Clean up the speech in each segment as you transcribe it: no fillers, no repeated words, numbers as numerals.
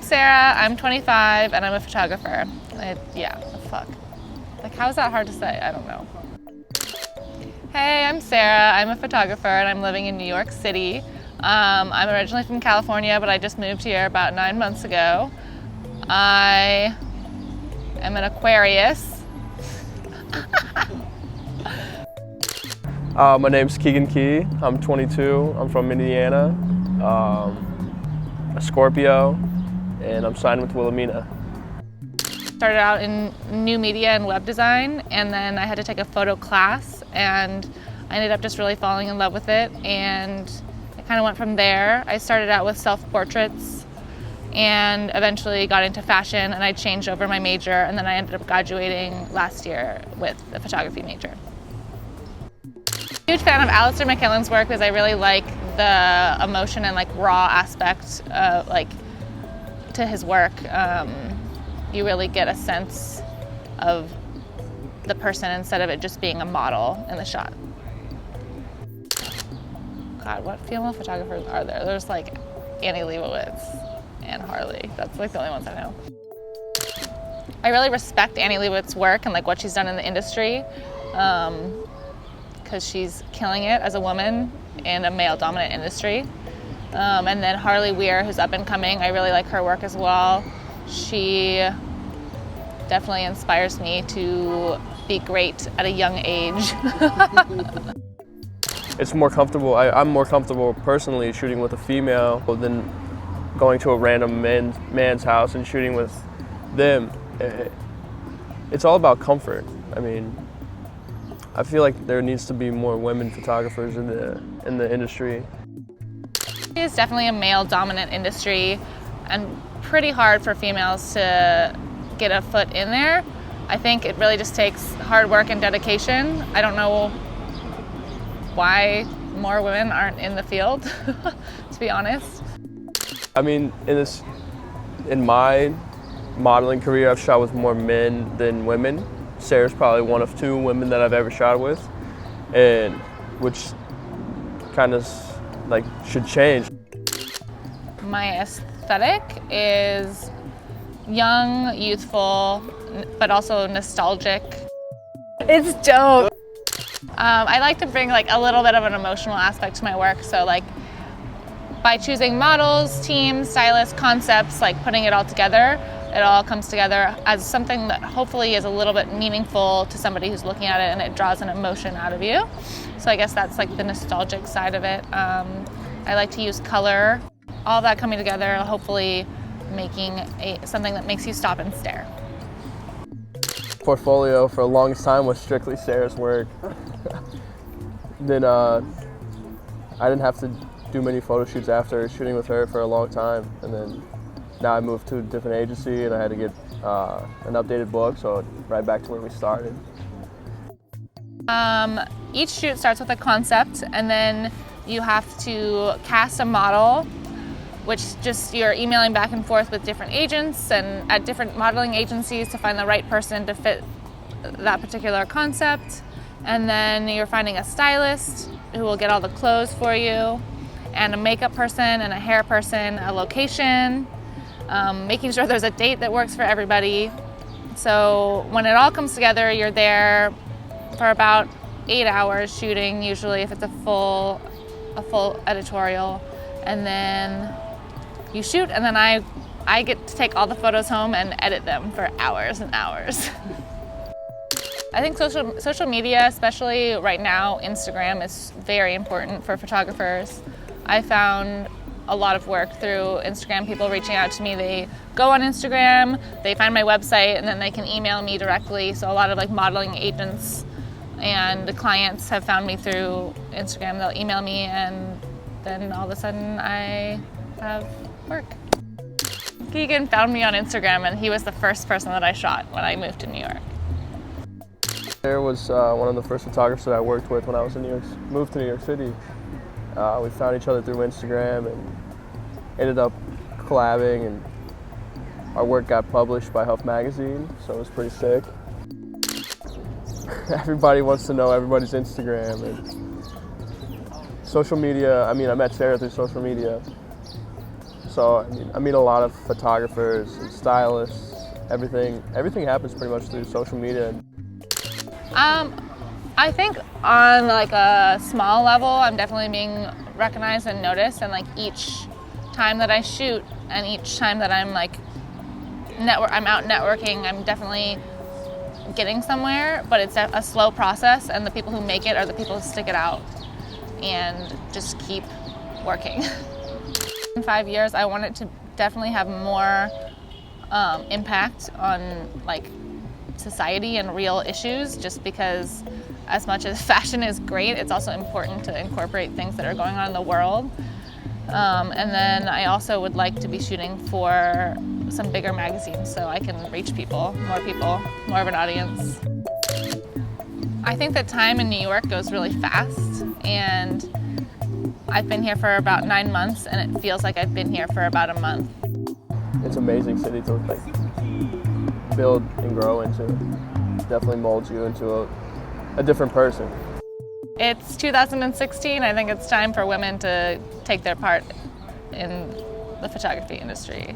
Sarah, I'm 25, and I'm a photographer. Yeah, fuck. Like, how is that hard to say? I don't know. Hey, I'm Sarah. I'm a photographer, and I'm living in New York City. I'm originally from California, but I just moved here about 9 months ago. I am an Aquarius. My name's Keegan Key. I'm 22. I'm from Indiana. A Scorpio, and I'm signed with Molina. Started out in new media and web design, and then I had to take a photo class, and I ended up just really falling in love with it, and it kind of went from there. I started out with self-portraits and eventually got into fashion, and I changed over my major, and then I ended up graduating last year with a photography major. Huge fan of Alistair McKillen's work because I really like the emotion and like raw aspect to his work. You really get a sense of the person instead of it just being a model in the shot. God, what female photographers are there? There's like Annie Leibovitz and Harley. That's like the only ones I know. I really respect Annie Leibovitz's work and like what she's done in the industry because she's killing it as a woman in a male-dominant industry. And then Harley Weir, who's up and coming, I really like her work as well. She definitely inspires me to be great at a young age. It's more comfortable. I'm more comfortable personally shooting with a female than going to a random man's house and shooting with them. It's all about comfort. I mean, I feel like there needs to be more women photographers in the industry. It's definitely a male-dominant industry and pretty hard for females to get a foot in there. I think it really just takes hard work and dedication. I don't know why more women aren't in the field, to be honest. I mean, in my modeling career, I've shot with more men than women. Sarah's probably one of 2 women that I've ever shot with, and which kind of like should change. My aesthetic is young, youthful, but also nostalgic. It's dope. I like to bring like a little bit of an emotional aspect to my work. So like by choosing models, teams, stylists, concepts, like putting it all together, it all comes together as something that hopefully is a little bit meaningful to somebody who's looking at it, and it draws an emotion out of you. So I guess that's like the nostalgic side of it. I like to use color, all that coming together, hopefully making something that makes you stop and stare. Portfolio for the longest time was strictly Sarah's work. Then I didn't have to do many photo shoots after shooting with her for a long time, and then now I moved to a different agency and I had to get an updated book, so right back to where we started. Each shoot starts with a concept, and then you have to cast a model, which just you're emailing back and forth with different agents and at different modeling agencies to find the right person to fit that particular concept. And then you're finding a stylist who will get all the clothes for you, and a makeup person and a hair person, a location, making sure there's a date that works for everybody. So when it all comes together, you're there for about 8 hours shooting, usually if it's a full editorial, and then you shoot, and then I get to take all the photos home and edit them for hours and hours. I think social media, especially right now, Instagram is very important for photographers. I found a lot of work through Instagram, people reaching out to me. They go on Instagram, they find my website, and then they can email me directly. So a lot of like modeling agents and the clients have found me through Instagram. They'll email me, and then all of a sudden I have work. Keegan found me on Instagram, and he was the first person that I shot when I moved to New York. Sarah was one of the first photographers that I worked with when I was moved to New York City. We found each other through Instagram and ended up collabing, and our work got published by Huff Magazine, so it was pretty sick. Everybody wants to know everybody's Instagram and social media. I mean, I met Sarah through social media, So I meet a lot of photographers and stylists. Everything happens pretty much through social media. I think on like a small level, I'm definitely being recognized and noticed, and like each time that I shoot and each time that I'm like I'm out networking, I'm definitely getting somewhere, but it's a slow process, and the people who make it are the people who stick it out and just keep working. In 5 years, I want it to definitely have more impact on like society and real issues, just because as much as fashion is great, it's also important to incorporate things that are going on in the world. And then I also would like to be shooting for some bigger magazines so I can reach people, more of an audience. I think that time in New York goes really fast, and I've been here for about 9 months, and it feels like I've been here for about a month. It's an amazing city to like build and grow into. Definitely molds you into a different person. It's 2016. I think it's time for women to take their part in the photography industry.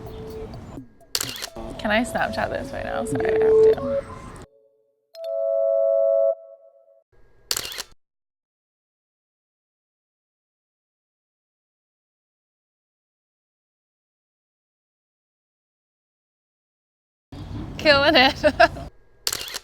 Can I Snapchat this right now? Sorry, I have to. Killing it.